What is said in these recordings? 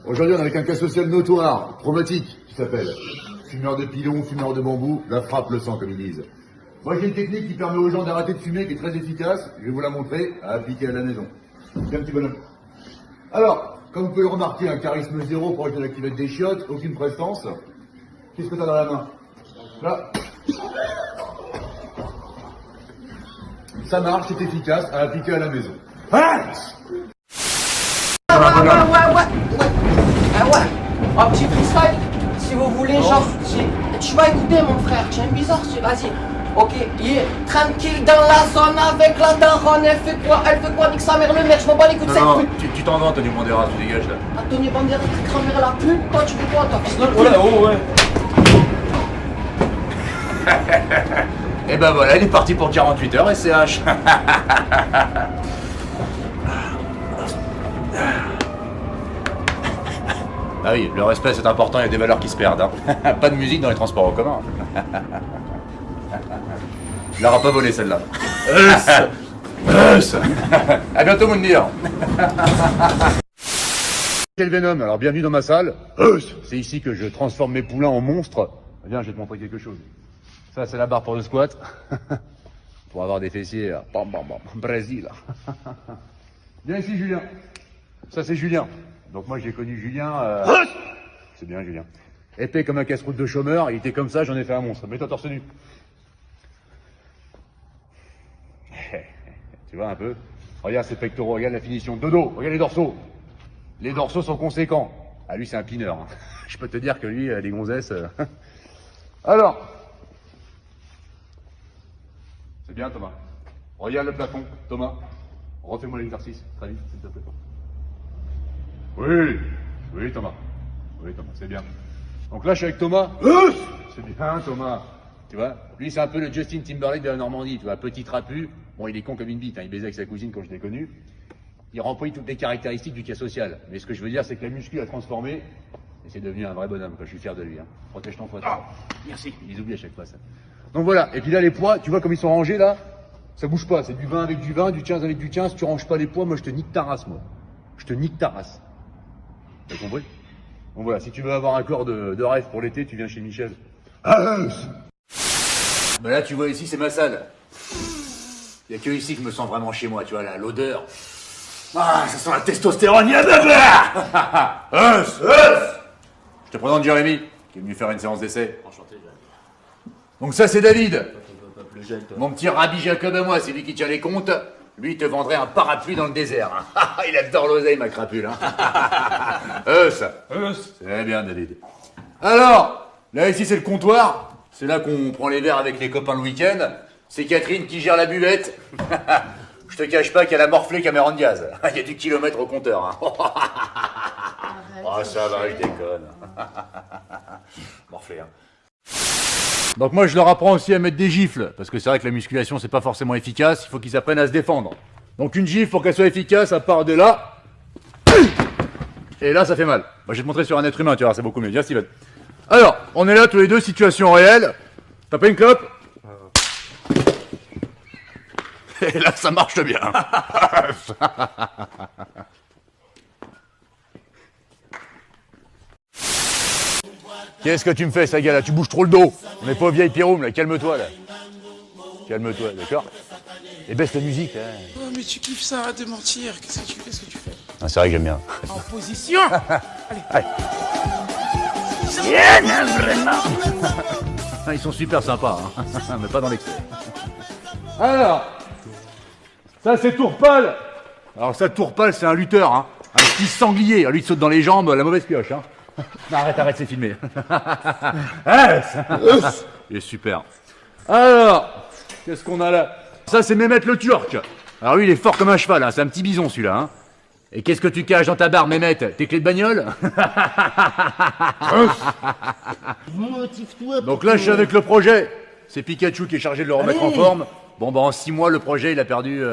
Aujourd'hui, on est avec un cas social notoire, traumatique, qui s'appelle fumeur de pilon, fumeur de bambou, la frappe le sang, comme ils disent. Moi, j'ai une technique qui permet aux gens d'arrêter de fumer, qui est très efficace. Je vais vous la montrer, à appliquer à la maison. Tiens, petit bonhomme. Alors, comme vous pouvez le remarquer, un charisme zéro proche de la cuvette des chiottes, aucune prestance. Qu'est-ce que t'as dans la main? Là. Ça marche, c'est efficace, à appliquer à la maison. Ouais. Un petit freestyle, si vous voulez, genre, tu vas écouter mon frère, tu es bizarre, vas-y. Ok, yeah. Tranquille dans la zone avec la daronne, elle fait quoi, nique sa mère, le mec, je m'en bats les coups de Non, cette tu t'en vas, Antonio Banderas, tu dégages là. Antonio Banderas, tu cramerais la pub, toi tu fais quoi, toi? Ouais. Et ben voilà, il est parti pour 48 heures, SCH. Ah oui, le respect c'est important, il y a des valeurs qui se perdent. Hein. Pas de musique dans les transports en commun. Je l'aurai pas volé celle-là. À bientôt Mounir. Quel Venom, alors bienvenue dans ma salle. C'est ici que je transforme mes poulains en monstres. Viens, je vais te montrer quelque chose. Ça c'est la barre pour le squat. Pour avoir des fessiers. Bam bam bam. Brésil. Viens ici Julien. Ça c'est Julien. Donc moi j'ai connu Julien, c'est bien Julien. Épais comme un casse-route de chômeur, il était comme ça, j'en ai fait un monstre. Mets-toi torse nu. Tu vois un peu? Regarde ses pectoraux, regarde la finition. Dodo, regarde les dorsaux. Les dorsaux sont conséquents. Ah lui c'est un pineur. Hein. Je peux te dire que lui, les gonzesses... Alors. C'est bien Thomas. Regarde le plafond, Thomas. Refais-moi l'exercice, très vite, s'il te plaît. Oui Thomas, c'est bien. Donc là je suis avec Thomas. C'est bien Thomas. Tu vois, lui c'est un peu le Justin Timberlake de la Normandie, tu vois, petit trapu. Bon il est con comme une bite, hein. Il baisait avec sa cousine quand je l'ai connu. Il remplit toutes les caractéristiques du cas social. Mais ce que je veux dire c'est que la muscu a transformé et c'est devenu un vrai bonhomme, quoi. Je suis fier de lui. Hein. Protège ton foie. Merci, ils oublient à chaque fois ça. Donc voilà, et puis là les poids, tu vois comme ils sont rangés là, ça bouge pas, c'est du 20 avec du 20, du 15 avec du 15, tu ranges pas les poids, moi je te nique ta race moi. Je te nique ta race. T'as compris? Bon voilà, si tu veux avoir un corps de rêve pour l'été, tu viens chez Michel. Ben là, tu vois ici, c'est ma salle. Il y a que ici que je me sens vraiment chez moi, tu vois, là, l'odeur. Ah, ça sent la testostérone, Je te présente Jérémy, qui est venu faire une séance d'essai. Enchanté, Donc ça, c'est David. Mon petit Rabbi Jacob à moi, c'est lui qui tient les comptes. Lui, il te vendrait un parapluie dans le désert. Hein. Il adore l'oseille, ma crapule. Hein. C'est bien, David. Alors, là, ici, c'est le comptoir. C'est là qu'on prend les verres avec les copains le week-end. C'est Catherine qui gère la buvette. Je te cache pas qu'elle a morflé Cameron Diaz. Il y a du kilomètre au compteur. Hein. Oh, ça va, je déconne. Morflé, hein. Donc moi je leur apprends aussi à mettre des gifles, parce que c'est vrai que la musculation c'est pas forcément efficace, il faut qu'ils apprennent à se défendre. Donc une gifle pour qu'elle soit efficace, ça part de là, et là ça fait mal. Moi je vais te montrer sur un être humain, tu vois, c'est beaucoup mieux. Viens Steven. Alors, on est là tous les deux, situation réelle. T'as pas une clope? Et là ça marche bien. Qu'est-ce que tu me fais, Saga, là? Tu bouges trop le dos. On n'est pas au vieil Piroum, là. Calme-toi, là. Calme-toi, d'accord? Et baisse la musique, là. Oh, mais tu kiffes ça, arrête de mentir. Qu'est-ce que tu fais, ce que tu fais? Ah, c'est vrai que j'aime bien. En position. Allez. Ils sont super sympas, hein. Mais pas dans l'excès. Alors, ça, c'est Tourpal. Alors, ça, Tourpal, c'est un lutteur, hein. Un petit sanglier. Alors, lui, il te saute dans les jambes, la mauvaise pioche, hein. Non, arrête, c'est filmé. Il est super. Alors, qu'est-ce qu'on a là? Ça, c'est Mehmet le Turc. Alors lui, il est fort comme un cheval, hein. C'est un petit bison celui-là. Hein. Et qu'est-ce que tu caches dans ta barre, Mehmet? Tes clés de bagnole? Motive-toi. Donc là, je suis avec le projet. C'est Pikachu qui est chargé de le remettre en forme. Bon, bah en 6 mois, le projet, il a perdu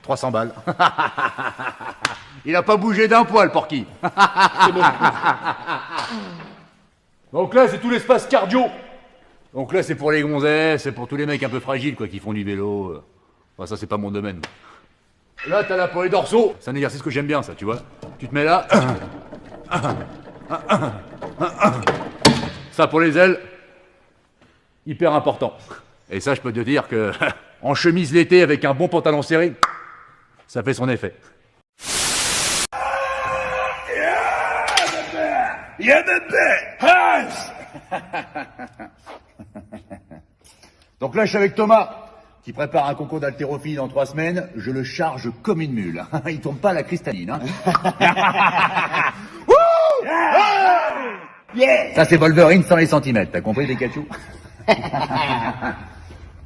300 balles. Il a pas bougé d'un poil, Porky. Donc là, c'est tout l'espace cardio. Donc là, c'est pour les gonzesses, c'est pour tous les mecs un peu fragiles, quoi, qui font du vélo. Enfin, ça, c'est pas mon domaine. Là, t'as là pour les dorsaux. C'est un exercice que j'aime bien, ça, tu vois. Tu te mets là. Ça pour les ailes, hyper important. Et ça, je peux te dire que en chemise l'été avec un bon pantalon serré, ça fait son effet. Donc là, je suis avec Thomas, qui prépare un concours d'haltérophilie dans 3 semaines. Je le charge comme une mule. Il tourne pas à la cristalline. Hein. Ça, c'est Wolverine sans les centimètres. T'as compris, Pikachu?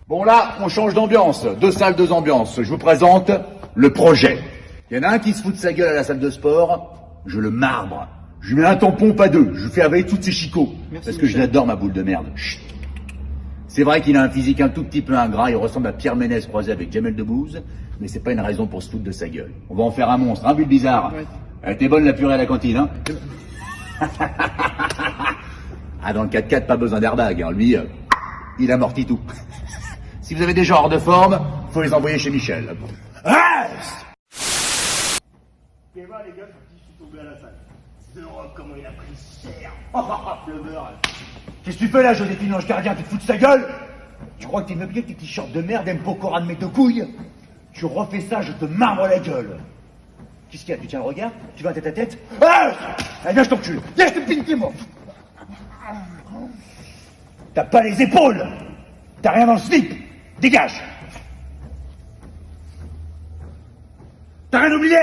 Bon, là, on change d'ambiance. 2 salles, 2 ambiances. Je vous présente le projet. Il y en a un qui se fout de sa gueule à la salle de sport. Je le marbre. Je lui mets un tampon, pas 2. Je lui fais avaler toutes ses chicots. Parce que je l'adore, ma boule de merde. Chut. C'est vrai qu'il a un physique un tout petit peu ingrat. Il ressemble à Pierre Ménès croisé avec Jamel Debbouze. Mais c'est pas une raison pour se foutre de sa gueule. On va en faire un monstre, hein, Bulle Bizarre? Ouais. Elle était bonne la purée à la cantine, hein? Ah, dans le 4x4, pas besoin d'airbag, hein. Lui, il amortit tout. Si vous avez des gens hors de forme, faut les envoyer chez Michel. Ah! Tu vois les gars, quand je suis tombé à la salle. The Rock, comment il a pris cher. Le beurre. Qu'est-ce que tu fais là, Joséphine Ange Gardien? Tu te fous de sa gueule? Tu crois que t'es meublé, tes t-shirts de merde, aime Pokora de mes 2 couilles? Tu refais ça, je te marbre la gueule. Qu'est-ce qu'il y a? Tu tiens le regard? Tu vas tête à tête? Ah! Allez, viens, je t'encule. Viens, je te pine, moi. T'as pas les épaules. T'as rien dans le slip. Dégage. T'as rien oublié?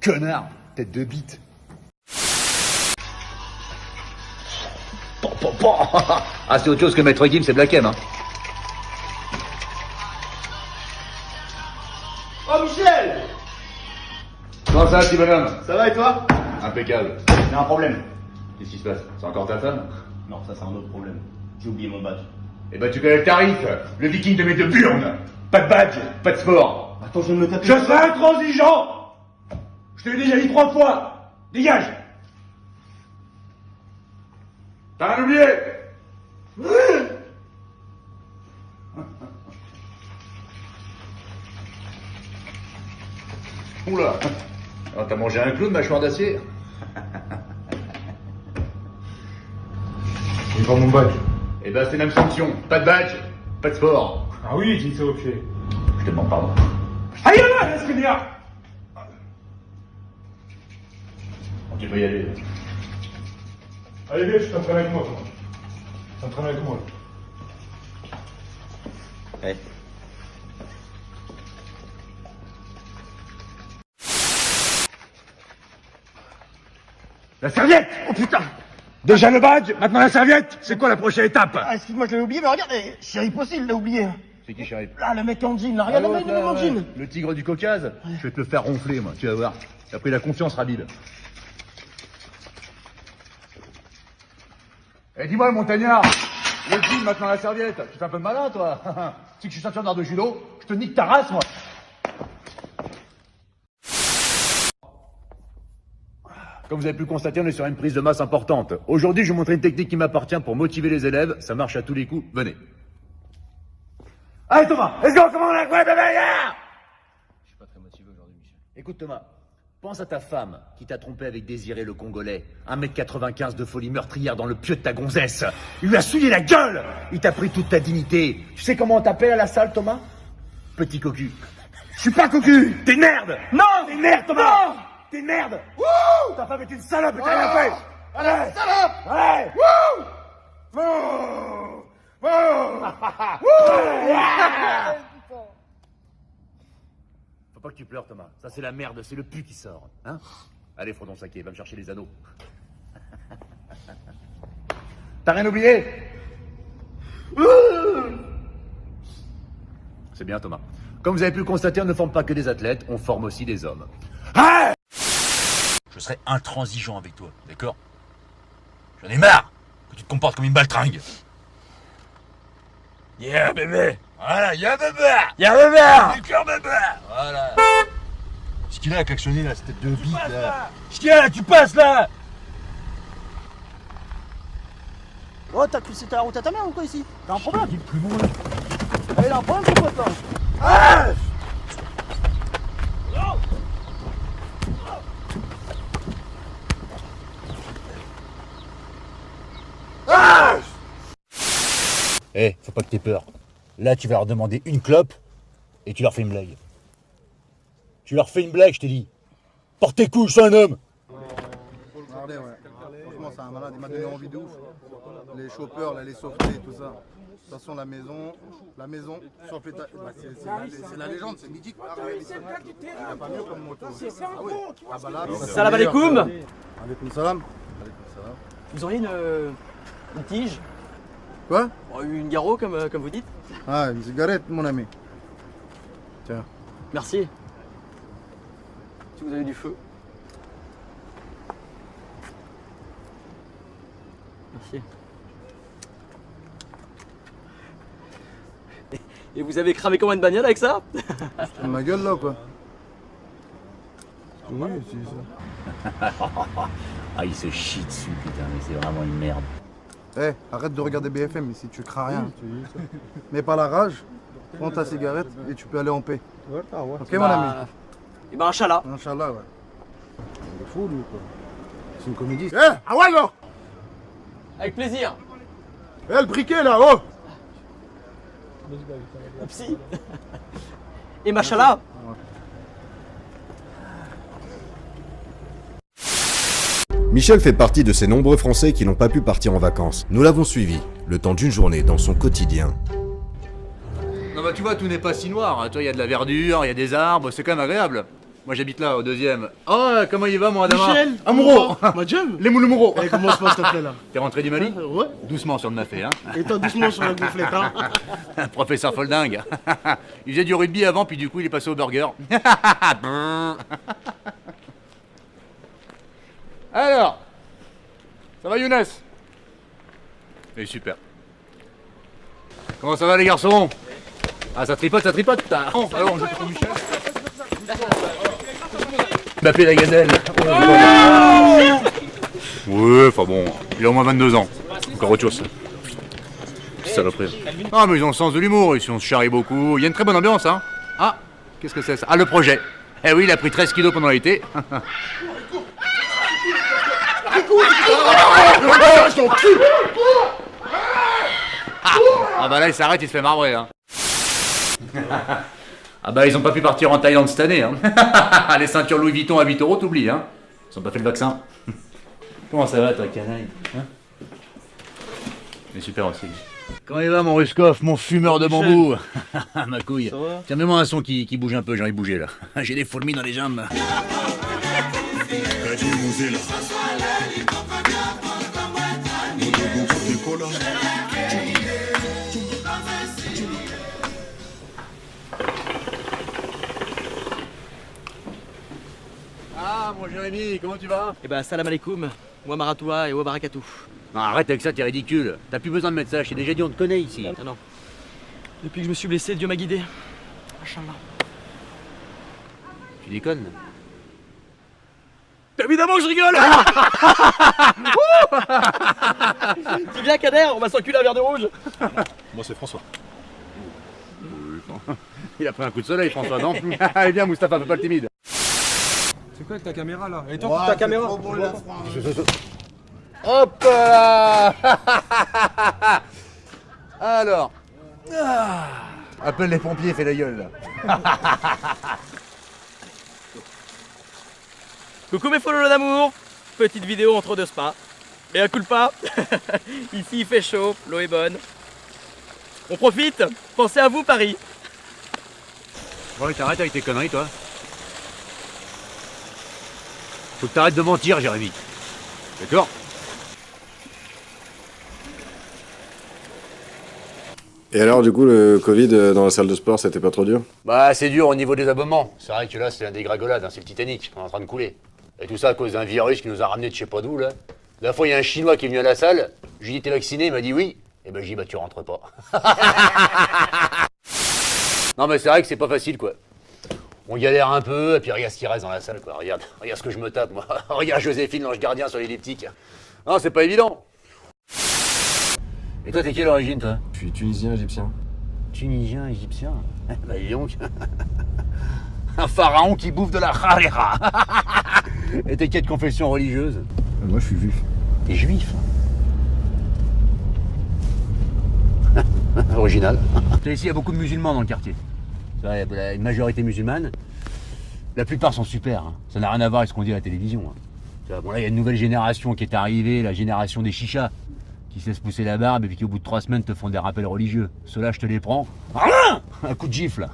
Connard, tête de bite. Ah, c'est autre chose que Maître Gims, c'est Black M, hein. Oh Michel! Comment ça, petit bonhomme? Ça va et toi? Impeccable. Il y a un problème. Qu'est-ce qui se passe? C'est encore ta femme? Non, ça c'est un autre problème. J'ai oublié mon badge. Eh ben, tu connais le tarif. Le viking de mes 2 burnes. Pas de badge, pas de sport. Attends, je vais me taper. Je serai intransigeant. Je te l'ai déjà dit 3 fois. Dégage. T'as rien oublié? Oula. Ah, t'as mangé un clou de mâchoire d'acier? Il vend mon badge. Eh ben, c'est la même sanction. Pas de badge, pas de sport. Ah oui, j'ai ça au pied. Je te demande pardon. Allez, là, laisse-le bien. Bon, tu peux y aller. Allez, viens, tu t'entraînes avec moi, toi. Tu t'entraînes avec moi. Ouais. La serviette. Oh putain. Déjà le badge, maintenant la serviette. C'est quoi la prochaine étape? Ah, excuse-moi, je l'ai oublié, mais regarde, Chéri possible, l'a oublié. C'est qui, chérie? Là, le mec en jean, là, regarde, le mec en jean. Le tigre du Caucase? Je vais te le faire ronfler, moi, tu vas voir. T'as pris la confiance, Rabib. Eh, dis-moi, le montagnard, le jean, maintenant la serviette, tu fais un peu de malin, toi. Si que je suis ceinture d'art de judo, je te nique ta race, moi. Comme vous avez pu le constater, on est sur une prise de masse importante. Aujourd'hui, je vais vous montrer une technique qui m'appartient pour motiver les élèves. Ça marche à tous les coups. Venez. Allez Thomas, let's go, comment on a quoi, bébé? Je suis pas très motivé aujourd'hui, Michel. Écoute, Thomas, pense à ta femme qui t'a trompé avec Désiré le Congolais. 1m95 de folie meurtrière dans le pieu de ta gonzesse. Il lui a souillé la gueule. Il t'a pris toute ta dignité. Tu sais comment on t'appelle à la salle, Thomas? Petit cocu. Je suis pas cocu. T'es une merde. Non, t'es une merde, Thomas. Non. T'es une merde. Wouh. Ta femme est une salope et t'as rien fait. Allez, salope. Allez. Wouh. Wouh. Wouh. Faut pas que tu pleures, Thomas. Ça, c'est la merde, c'est le pu qui sort. Hein? Allez, Frodon Saké, va me chercher les anneaux. T'as rien oublié? C'est bien, Thomas. Comme vous avez pu le constater, on ne forme pas que des athlètes, on forme aussi des hommes. Hey. Je serai intransigeant avec toi, d'accord? J'en ai marre que tu te comportes comme une baltringue. Yeah, bébé. Voilà, yeah, bébé. Yeah, bébé. Du cœur, bébé. Voilà. Ce qu'il a à klaxonner, là, cette tête de bite, là. Ce qu'il a, là, tu passes, là. Oh, t'as cru que c'était la route à ta mère ou quoi ici? T'as un problème? Il a un problème, ton pote, là. Eh, faut pas que t'aies peur. Là, tu vas leur demander une clope et tu leur fais une blague. Tu leur fais une blague, je t'ai dit. Porte tes couilles, sois un homme. Regardez, ouais. Franchement, c'est un malade, il m'a donné envie de ouf. Les chauffeurs, là, les sauvetés, tout ça. De toute façon, la maison, sur le pétale, bah, c'est la légende, c'est mythique. Il n'y a pas mieux comme moto. Ah oui. Ah bah là, Salam alaikum. Alaikum salam. Vous auriez une tige? Quoi? Une garrot comme vous dites? Ah, une cigarette, mon ami. Tiens. Merci. Si vous avez du feu. Merci. Et vous avez cramé combien de bagnoles avec ça? Ma gueule là, quoi. Oui, c'est ça. Ah, il se chie dessus, putain, mais c'est vraiment une merde. Eh, arrête de regarder BFM ici, tu crains rien. Mais pas la rage, prends ta cigarette et tu peux aller en paix. Ok, mon ami? Et ben, Inch'Allah. Inch'Allah, ouais. Il est fou, lui, quoi. C'est une comédie. Eh, ah ouais, non! Avec plaisir. Eh, le briquet, là, oh! Psy. Et machallah. Michel fait partie de ces nombreux Français qui n'ont pas pu partir en vacances. Nous l'avons suivi, le temps d'une journée, dans son quotidien. Non bah tu vois, tout n'est pas si noir. Toi, il y a de la verdure, il y a des arbres, c'est quand même agréable. Moi j'habite là, au 2e. Oh, comment il va mon Adama? Michel, Amoureux. Madjam. Les moules Mouro. Eh, comment se passe, s'il te plaît, là? T'es rentré du Mali? Ouais. Doucement sur le mafé, hein. Et toi, doucement sur la gonflette, hein. Professeur Folding. Il faisait du rugby avant, puis du coup il est passé au burger. Alors, ça va Younes? Et super. Comment ça va les garçons? Ah ça tripote, putain. Alors je trouve Michel. M'appeler la gazelle. Ouais, enfin bon, il a au moins 22 ans. Encore autre chose. Saloperie. Ah mais ils ont le sens de l'humour, ils on se charrie beaucoup. Il y a une très bonne ambiance, hein. Ah, qu'est-ce que c'est ça? Ah, le projet. Eh oui, il a pris 13 kilos pendant l'été. Ah bah là il s'arrête, il se fait marbrer hein. Ah bah ils ont pas pu partir en Thaïlande cette année hein. Les ceintures Louis Vuitton à 8 €, t'oublies hein. Ils ont pas fait le vaccin. Comment ça va toi canaille hein? Mais super aussi. Comment il va mon Ruskov, mon fumeur de bambou? Ma couille. Tiens mets-moi un son qui bouge un peu, j'ai envie de bouger là. J'ai des fourmis dans les jambes. Ah mon Jérémy, comment tu vas? Eh ben, salam alaikum. Wa maratoua et wa barakatou. Non arrête avec ça, t'es ridicule. T'as plus besoin de mettre ça, je t'ai déjà dit on te connaît ici. Non, non. Depuis que je me suis blessé, Dieu m'a guidé. Inch'Allah. Tu déconnes? Évidemment que je rigole. C'est bien Kader, on va s'enculer un verre de rouge. Moi, c'est François. Il a pris un coup de soleil François, non? Allez bien Moustapha, fais pas le timide. C'est quoi avec ta caméra là? Et Ouais, ta caméra? trop bon, la France. Hop là. Alors. Appelle les pompiers, fais la gueule là. Coucou mes followers d'amour. Petite vidéo entre deux spas. Et un coup de pas. Ici il fait chaud, l'eau est bonne. On profite. Pensez à vous Paris. Bon, t'arrêtes avec tes conneries toi. Faut que t'arrêtes de mentir Jérémy. D'accord? Et alors, du coup, le Covid dans la salle de sport, c'était pas trop dur? Bah c'est dur au niveau des abonnements. C'est vrai que là c'est un dégringolade, hein, c'est le Titanic, on est en train de couler. Et tout ça à cause d'un virus qui nous a ramenés de je sais pas d'où là. La fois il y a un Chinois qui est venu à la salle, je lui ai dit t'es vacciné, il m'a dit oui. Et ben j'ai dit bah tu rentres pas. Non mais c'est vrai que c'est pas facile quoi. On galère un peu, et puis regarde ce qui reste dans la salle quoi. Regarde ce que je me tape moi. Regarde Joséphine, l'ange gardien sur l'elliptique. Non c'est pas évident. Et toi t'es quelle origine toi? Je suis tunisien, égyptien. Tunisien, égyptien. Bah dis donc. Un pharaon qui bouffe de la harira. Et t'es quelle confession religieuse? Moi, je suis juif. T'es juif? Original. Ici, il y a beaucoup de musulmans dans le quartier. Il y a une majorité musulmane. La plupart sont super. Hein. Ça n'a rien à voir avec ce qu'on dit à la télévision. Hein. Bon, là, il y a une nouvelle génération qui est arrivée, la génération des chichas, qui se laisse pousser la barbe et puis qui, au bout de 3 semaines, te font des rappels religieux. Ceux-là, je te les prends. Un coup de gifle.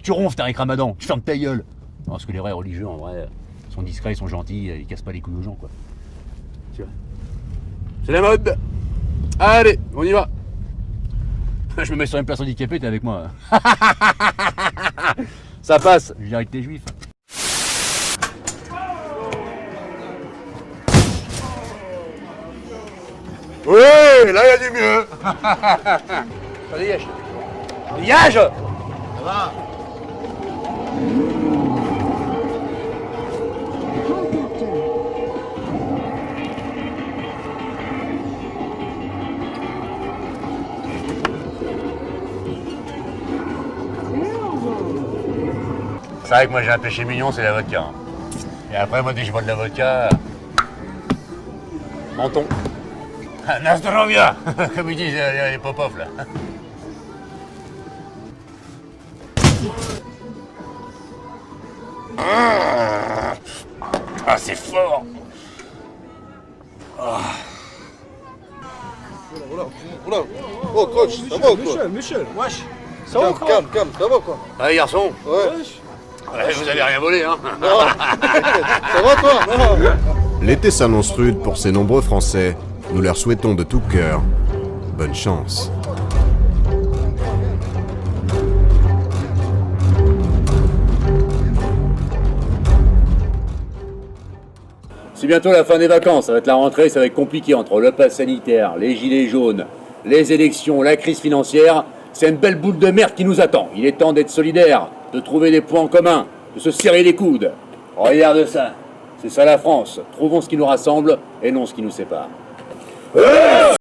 Tu ronfles, Tariq Ramadan. Tu fermes ta gueule. Parce que les vrais religieux, en vrai, sont discrets, ils sont gentils, ils cassent pas les couilles aux gens, quoi. Tu vois. C'est la mode. Allez, on y va. Je me mets sur une place handicapée, t'es avec moi. Ça passe, je dirais que t'es juif. Oui, là il y a du mieux. Ça dégage. Dégage. Ça va. C'est vrai que moi j'ai un péché mignon, c'est la vodka. Hein. Et après, moi dès que je bois de la vodka, menton. Nazdrovia, comme ils disent les pop-off là. Ah, c'est fort. Ah. Oula. Oh, coach, ça va ou quoi? Michel, wesh. Ça va quoi? Calme, ça va quoi? Allez, garçon. Ouais. Vous avez rien volé, hein? Non, ça va toi? Non. L'été s'annonce rude pour ces nombreux Français. Nous leur souhaitons de tout cœur bonne chance. C'est bientôt la fin des vacances, ça va être la rentrée, ça va être compliqué entre le pass sanitaire, les gilets jaunes, les élections, la crise financière. C'est une belle boule de merde qui nous attend. Il est temps d'être solidaire, de trouver des points en commun, de se serrer les coudes. Regarde ça, c'est ça la France. Trouvons ce qui nous rassemble et non ce qui nous sépare.